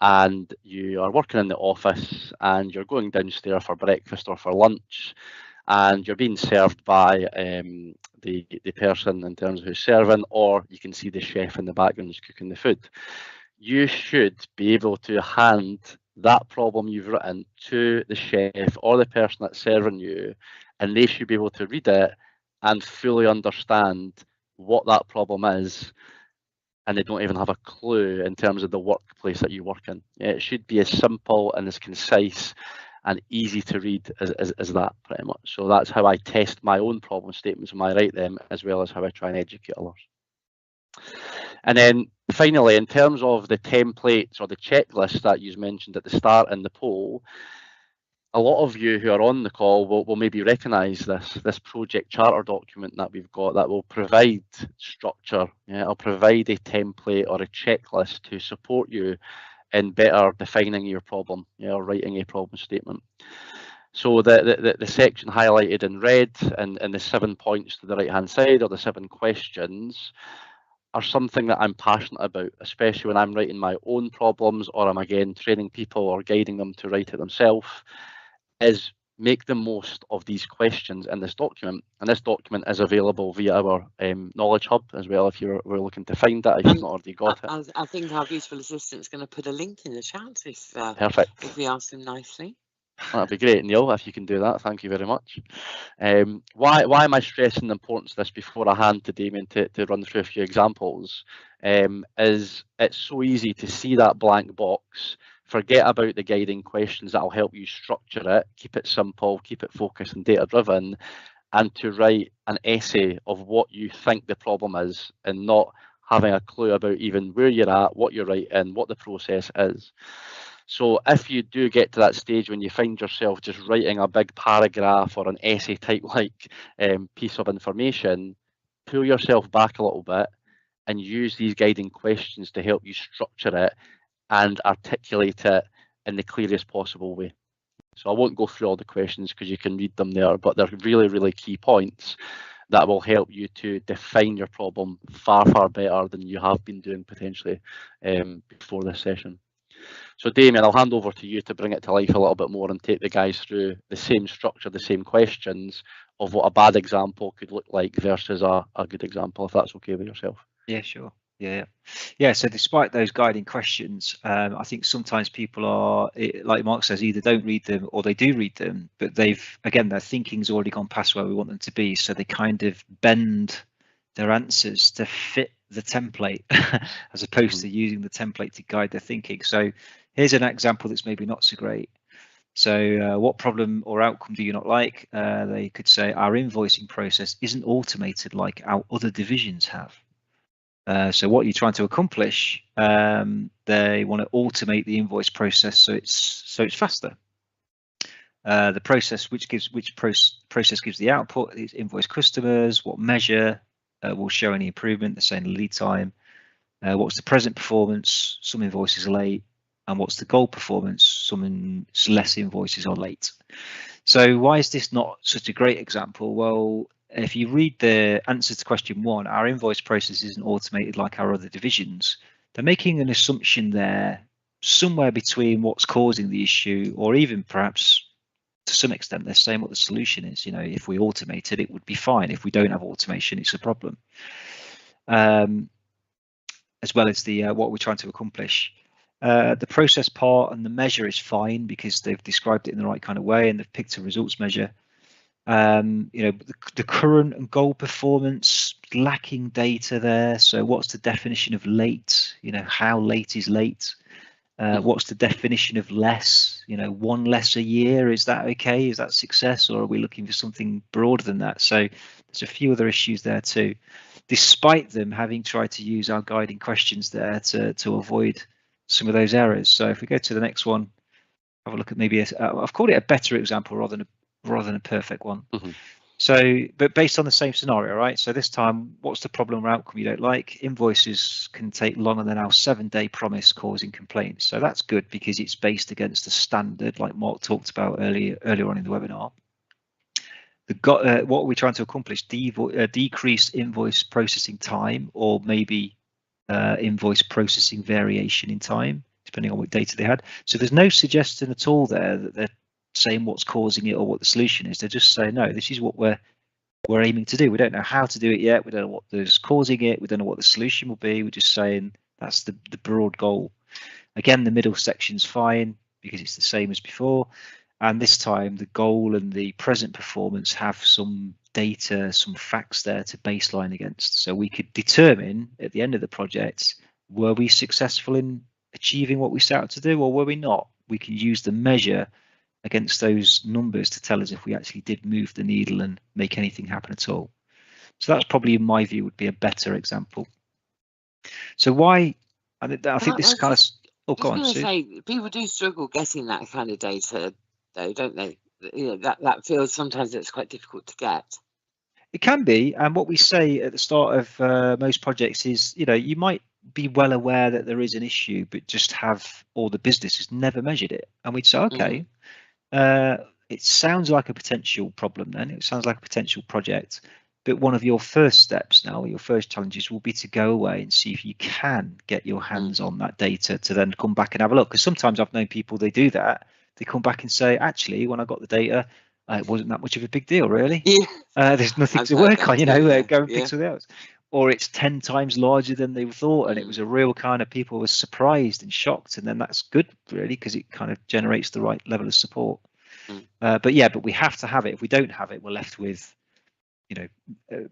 and you are working in the office and you're going downstairs for breakfast or for lunch, and you're being served by the person in terms of who's serving, or you can see the chef in the background who's cooking the food. You should be able to hand that problem you've written to the chef or the person that's serving you, and they should be able to read it and fully understand what that problem is, and they don't even have a clue in terms of the workplace that you work in. It should be as simple and as concise and easy to read as that, pretty much. So that's how I test my own problem statements when I write them, as well as how I try and educate others. And then finally, in terms of the templates or the checklist that you mentioned at the start in the poll, a lot of you who are on the call will maybe recognise this project charter document that we've got that will provide structure. It'll provide a template or a checklist to support you in better defining your problem, or writing a problem statement. So the section highlighted in red and the 7 points to the right hand side, or the 7 questions, are something that I'm passionate about, especially when I'm writing my own problems, or I'm again training people or guiding them to write it themselves, is make the most of these questions in this document. And this document is available via our Knowledge Hub as well, if you were looking to find that, if you've not already got it. I think our beautiful assistant's going to put a link in the chat Perfect. if we ask them nicely. That'd be great, Neil, if you can do that. Thank you very much. Why am I stressing the importance of this before I hand to Damion to run through a few examples? Is it's so easy to see that blank box, forget about the guiding questions that'll help you structure it, keep it simple, keep it focused and data driven, and to write an essay of what you think the problem is, and not having a clue about even where you're at, what you're writing, what the process is. So if you do get to that stage when you find yourself just writing a big paragraph or an essay type like piece of information, pull yourself back a little bit and use these guiding questions to help you structure it and articulate it in the clearest possible way. So I won't go through all the questions because you can read them there, but they're really, really key points that will help you to define your problem far, far better than you have been doing potentially before this session. So Damion, I'll hand over to you to bring it to life a little bit more and take the guys through the same structure, the same questions of what a bad example could look like versus a good example, if that's okay with yourself. Yeah, sure. Yeah. So despite those guiding questions, I think sometimes people are, like Mark says, either don't read them or they do read them, but their thinking's already gone past where we want them to be. So they kind of bend their answers to fit the template as opposed to using the template to guide their thinking. So here's an example that's maybe not so great. So what problem or outcome do you not like? They could say our invoicing process isn't automated like our other divisions have. So what you're trying to accomplish, they want to automate the invoice process so it's faster. The process process gives the output is invoice customers. What measure will show any improvement? They're saying lead time. What's the present performance? Some invoices are late. And what's the goal performance? Some less invoices are late. So why is this not such a great example? Well, if you read the answer to question 1, our invoice process isn't automated like our other divisions. They're making an assumption there somewhere between what's causing the issue, or even perhaps to some extent they're saying what the solution is. You know, if we automated, it would be fine. If we don't have automation, it's a problem. As well as the what we're trying to accomplish. The process part and the measure is fine because they've described it in the right kind of way and they've picked a results measure. You know, the current and goal performance, lacking data there. So what's the definition of late? You know, how late is late? What's the definition of less? You know, 1 less a year, is that okay? Is that success, or are we looking for something broader than that? So there's a few other issues there too, despite them having tried to use our guiding questions there to avoid some of those errors. So if we go to the next one, have a look at maybe I've called it a better example rather than a perfect one. So, but based on the same scenario, right? So this time, what's the problem or outcome you don't like? Invoices can take longer than our 7-day promise, causing complaints. So that's good because it's based against the standard, like Mark talked about earlier on in the webinar. What are we trying to accomplish? Decreased invoice processing time, or maybe invoice processing variation in time, depending on what data they had. So there's no suggestion at all there that they're saying what's causing it or what the solution is. They're just saying, no, this is what we're aiming to do. We don't know how to do it yet. We don't know what is causing it. We don't know what the solution will be. We're just saying that's the broad goal. Again, the middle section's fine because it's the same as before. And this time the goal and the present performance have some data, some facts there to baseline against. So we could determine at the end of the project, were we successful in achieving what we set out to do, or were we not? We can use the measure against those numbers to tell us if we actually did move the needle and make anything happen at all. So that's probably, in my view, would be a better example. So why, I think this kind of, oh, go on, Sue. Say, people do struggle getting that kind of data, though, don't they? You know, that feels sometimes it's quite difficult to get. It can be, and what we say at the start of most projects is, you know, you might be well aware that there is an issue, but just have, or the business has never measured it, and we'd say, okay, it sounds like a potential problem. Then it sounds like a potential project, but one of your first steps now, your first challenges will be to go away and see if you can get your hands on that data to then come back and have a look. Because sometimes I've known people, they do that. They come back and say, actually, when I got the data, it wasn't that much of a big deal, really. Yeah. There's nothing to work on, you know, go and pick something else. Or it's 10 times larger than they thought, and it was a real kind of, people were surprised and shocked, and then that's good, really, because it kind of generates the right level of support. But yeah, but we have to have it. If we don't have it, we're left with, you know,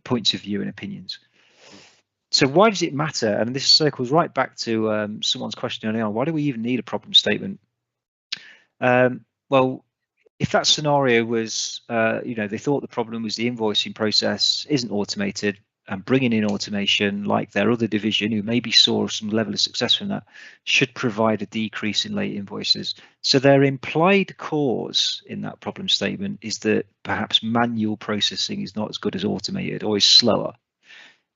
points of view and opinions. So why does it matter? And this circles right back to someone's question earlier on. Why do we even need a problem statement? Well, if that scenario was, you know, they thought the problem was the invoicing process isn't automated, and bringing in automation like their other division, who maybe saw some level of success from that, should provide a decrease in late invoices. So their implied cause in that problem statement is that perhaps manual processing is not as good as automated, or is slower.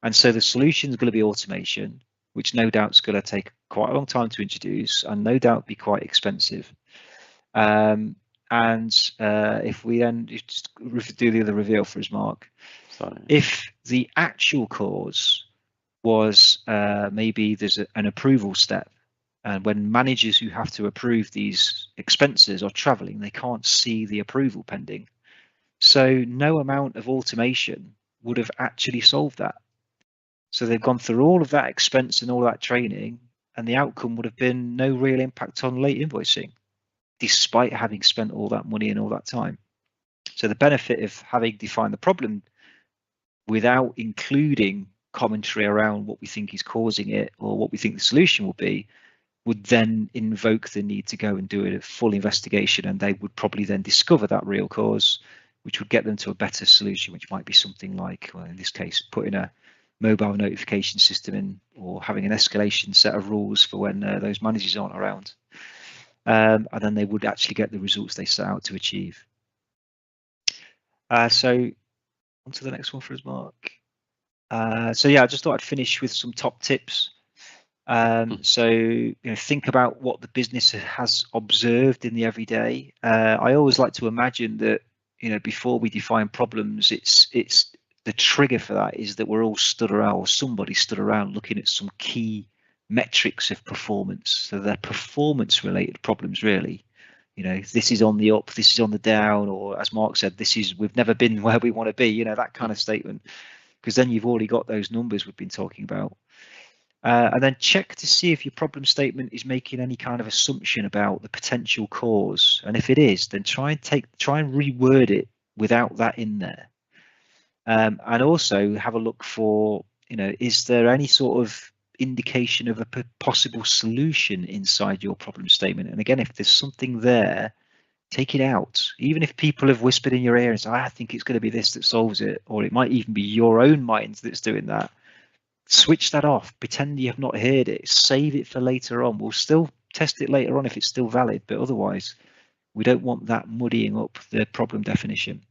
And so the solution is going to be automation, which no doubt is going to take quite a long time to introduce and no doubt be quite expensive. If we then just do the other reveal for us, Mark. If the actual cause was maybe there's an approval step, and when managers who have to approve these expenses are traveling, they can't see the approval pending. So no amount of automation would have actually solved that. So they've gone through all of that expense and all that training, and the outcome would have been no real impact on late invoicing, despite having spent all that money and all that time. So the benefit of having defined the problem without including commentary around what we think is causing it or what we think the solution will be, would then invoke the need to go and do a full investigation, and they would probably then discover that real cause, which would get them to a better solution, which might be something like, well, in this case, putting a mobile notification system in, or having an escalation set of rules for when those managers aren't around. And then they would actually get the results they set out to achieve. So on to the next one for us, Mark. So yeah, I just thought I'd finish with some top tips. So think about what the business has observed in the everyday. I always like to imagine that before we define problems, it's the trigger for that is that we're all stood around, or somebody stood around looking at some key metrics of performance. So they're performance related problems, really. This is on the up, this is on the down, or as Mark said, we've never been where we want to be, that kind of statement, because then you've already got those numbers we've been talking about. And then check to see if your problem statement is making any kind of assumption about the potential cause. And if it is, then try and reword it without that in there. And also have a look for, is there any sort of indication of a possible solution inside your problem statement? And again, if there's something there, take it out. Even if people have whispered in your ear and say, I think it's going to be this that solves it, or it might even be your own mind that's doing that. Switch that off, pretend you have not heard it, save it for later on. We'll still test it later on if it's still valid, but otherwise we don't want that muddying up the problem definition.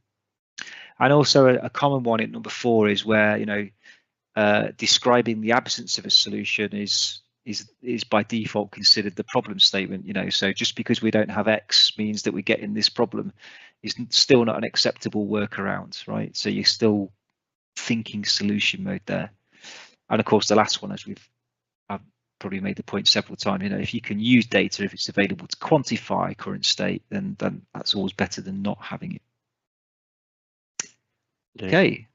And also a common one at number 4 is where describing the absence of a solution is by default considered the problem statement. So just because we don't have X means that we're getting this problem is still not an acceptable workaround, right? So you're still thinking solution mode there. And of course, the last one, as I've probably made the point several times, if you can use data, if it's available to quantify current state, then that's always better than not having it. Yeah. Okay,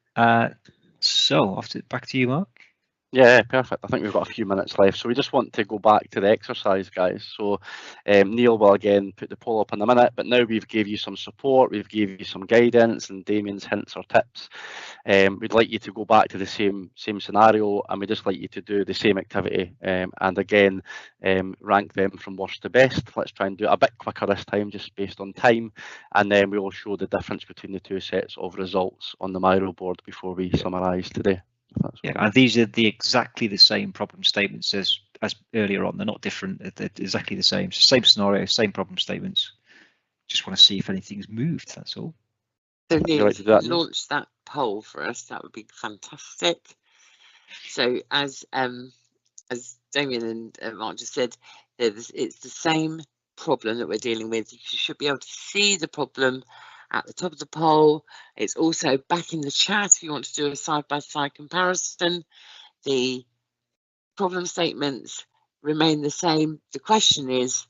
so back to you, Mark. Yeah, perfect. I think we've got a few minutes left, so we just want to go back to the exercise, guys. So Neil will again put the poll up in a minute, but now we've gave you some support, we've gave you some guidance, and Damien's hints or tips. We'd like you to go back to the same scenario, and we'd just like you to do the same activity, and again rank them from worst to best. Let's try and do it a bit quicker this time, just based on time, and then we will show the difference between the two sets of results on the Miro board before we summarise today. Yeah, and these are exactly the same problem statements as earlier on. They're not different. They're exactly the same. Same scenario, same problem statements. Just want to see if anything's moved. That's all. So Neil, if you launch that poll for us, that would be fantastic. So as Damion and Mark just said, it's the same problem that we're dealing with. You should be able to see the problem at the top of the poll. It's also back in the chat if you want to do a side-by-side comparison. The problem statements remain the same. The question is,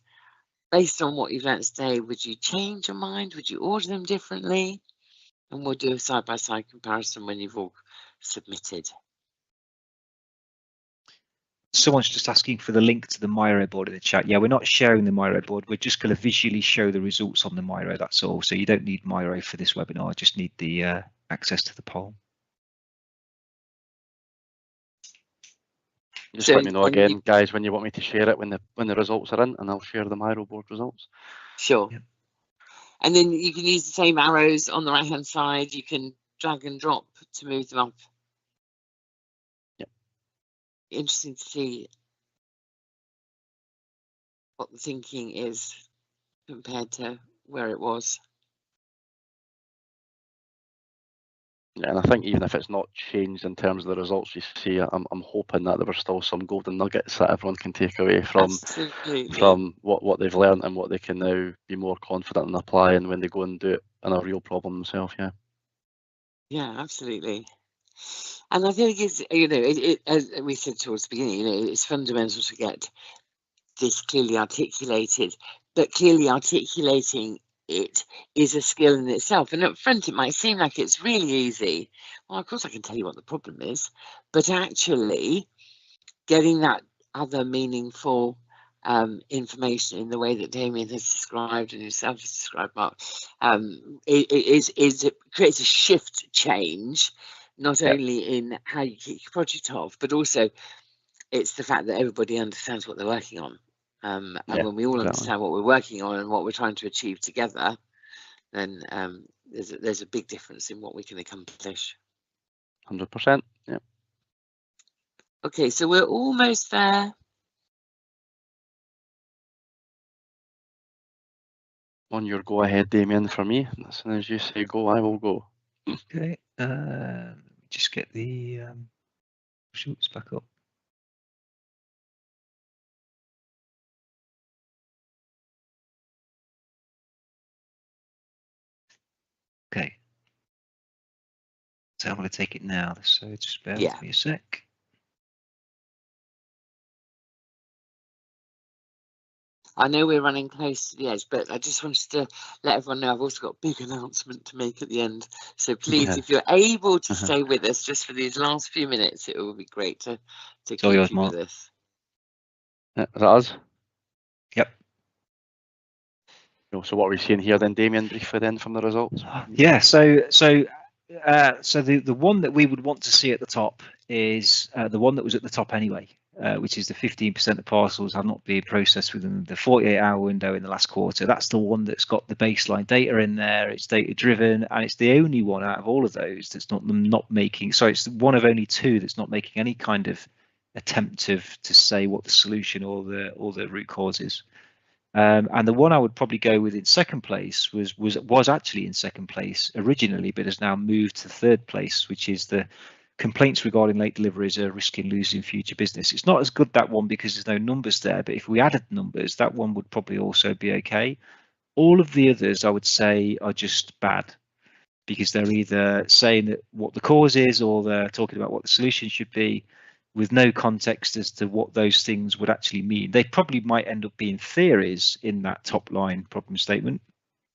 based on what you've learned today, would you change your mind? Would you order them differently? And we'll do a side-by-side comparison when you've all submitted. Someone's just asking for the link to the Miro board in the chat. Yeah, we're not sharing the Miro board. We're just going to visually show the results on the Miro. That's all. So you don't need Miro for this webinar. Just need the access to the poll. Just let me know again, guys, when you want me to share it when the results are in, and I'll share the Miro board results. Sure. Yeah. And then you can use the same arrows on the right-hand side. You can drag and drop to move them up. Interesting to see what the thinking is compared to where it was. Yeah, and I think even if it's not changed in terms of the results you see, I'm hoping that there were still some golden nuggets that everyone can take away from what they've learned and what they can now be more confident in applying when they go and do it in a real problem themselves. Yeah, absolutely. And I think it's, as we said towards the beginning, it's fundamental to get this clearly articulated, but clearly articulating it is a skill in itself. And up front, it might seem like it's really easy. Well, of course, I can tell you what the problem is, but actually getting that other meaningful information in the way that Damion has described and yourself has described, Mark, it creates a shift change. Not only in how you keep your project off, but also it's the fact that everybody understands what they're working on. And Yeah, when we all exactly. understand what we're working on and what we're trying to achieve together, then there's a big difference in what we can accomplish. 100%. Yeah. Okay, so we're almost there. On your go ahead, Damion, for me. As soon as you say go, I will go. Okay, just get the shorts back up. Okay, so I'm going to take it now. So just bear with me a sec. I know we're running close to the edge, but I just wanted to let everyone know I've also got a big announcement to make at the end. So please, if you're able to stay with us just for these last few minutes, it would be great to keep yours, you Mark. with us. Is that us? Yep. So what are we seeing here then, Damion, briefly then from the results? Yeah, so the one that we would want to see at the top is the one that was at the top anyway, which is the 15% of parcels have not been processed within the 48-hour window in the last quarter. That's the one that's got the baseline data in there. It's data driven, and it's the only one out of all of those that's not making. So it's one of only two that's not making any kind of attempt to say what the solution or the root cause is. And the one I would probably go with in second place was actually in second place originally, but has now moved to third place, which is the complaints regarding late deliveries are risking losing future business. It's not as good, that one, because there's no numbers there, but if we added numbers, that one would probably also be okay. All of the others, I would say, are just bad, because they're either saying that what the cause is, or they're talking about what the solution should be, with no context as to what those things would actually mean. They probably might end up being theories in that top line problem statement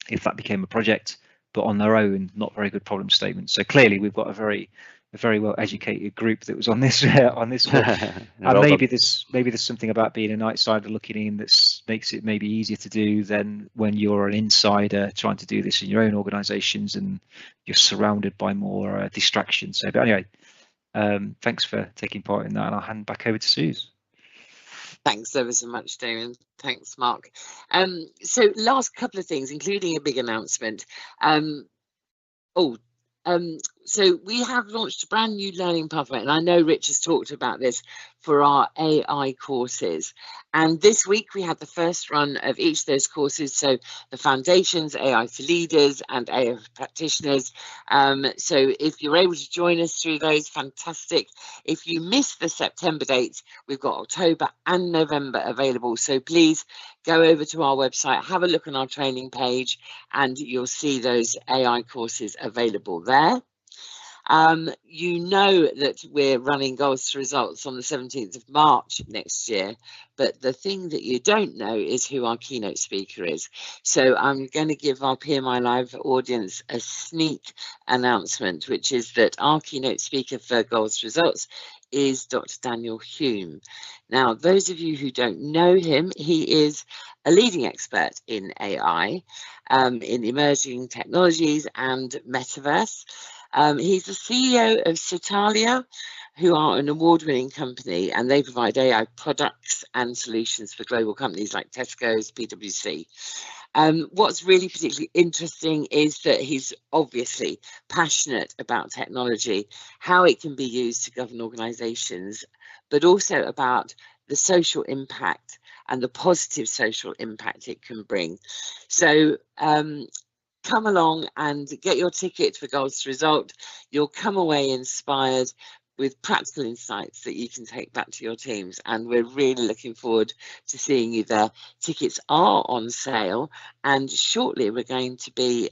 if that became a project, but on their own, not very good problem statements. So clearly, we've got a very well educated group that was on this on this one. And maybe there's something about being an outsider looking in that makes it maybe easier to do than when you're an insider trying to do this in your own organizations and you're surrounded by more distractions. So, but anyway, thanks for taking part in that, and I'll hand back over to Suze. Thanks ever so much, Damion. Thanks, Mark. So last couple of things, including a big announcement. So we have launched a brand new learning pathway, and I know Rich has talked about this for our AI courses. And this week we had the first run of each of those courses. So the foundations, AI for leaders, and AI for practitioners. So if you're able to join us through those, fantastic. If you missed the September dates, we've got October and November available. So please go over to our website, have a look on our training page, and you'll see those AI courses available there. You know that we're running Goals to Results on the 17th of March next year, but the thing that you don't know is who our keynote speaker is. So I'm going to give our PMI Live audience a sneak announcement, which is that our keynote speaker for Goals to Results is Dr. Daniel Hume. Now, those of you who don't know him, he is a leading expert in AI, in emerging technologies and metaverse. He's the CEO of Sitalia, who are an award-winning company, and they provide AI products and solutions for global companies like Tesco's, PwC. What's really particularly interesting is that he's obviously passionate about technology, how it can be used to govern organizations, but also about the social impact and the positive social impact it can bring. So come along and get your ticket for Goals to Result. You'll come away inspired with practical insights that you can take back to your teams, and we're really looking forward to seeing you there. Tickets are on sale, and shortly we're going to be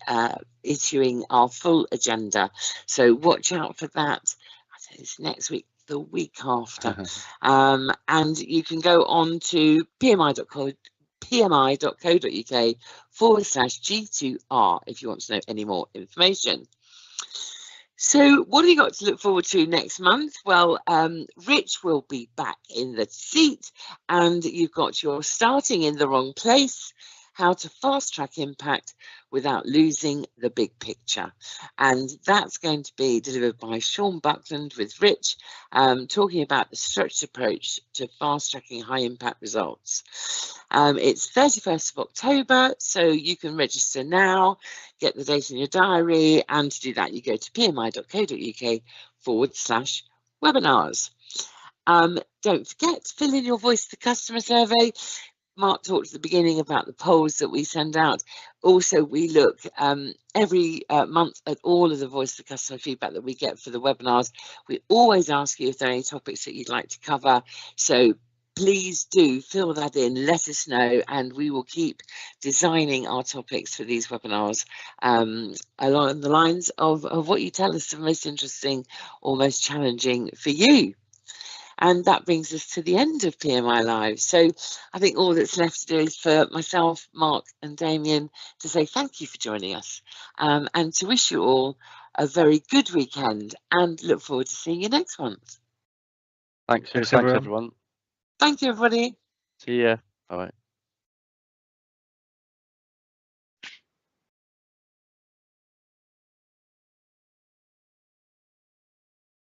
issuing our full agenda, so watch out for that. I think it's next week, the week after. And you can go on to pmi.co.uk/G2R if you want to know any more information. So what have you got to look forward to next month? Well, Rich will be back in the seat, and you've got your starting in the wrong place, how to fast track impact without losing the big picture. And that's going to be delivered by Sean Buckland with Rich, talking about the structured approach to fast tracking high impact results. It's 31st of October, so you can register now, get the date in your diary, and to do that you go to pmi.co.uk/webinars. Don't forget to fill in your voice of the customer survey. Mark talked at the beginning about the polls that we send out. Also, we look every month at all of the voice of the customer feedback that we get for the webinars. We always ask you if there are any topics that you'd like to cover. So please do fill that in, let us know, and we will keep designing our topics for these webinars along the lines of what you tell us is most interesting or most challenging for you. And that brings us to the end of PMI Live. So I think all that's left to do is for myself, Mark and Damion to say thank you for joining us, and to wish you all a very good weekend and look forward to seeing you next month. Thanks everyone. Thank you, everybody. See ya. Bye.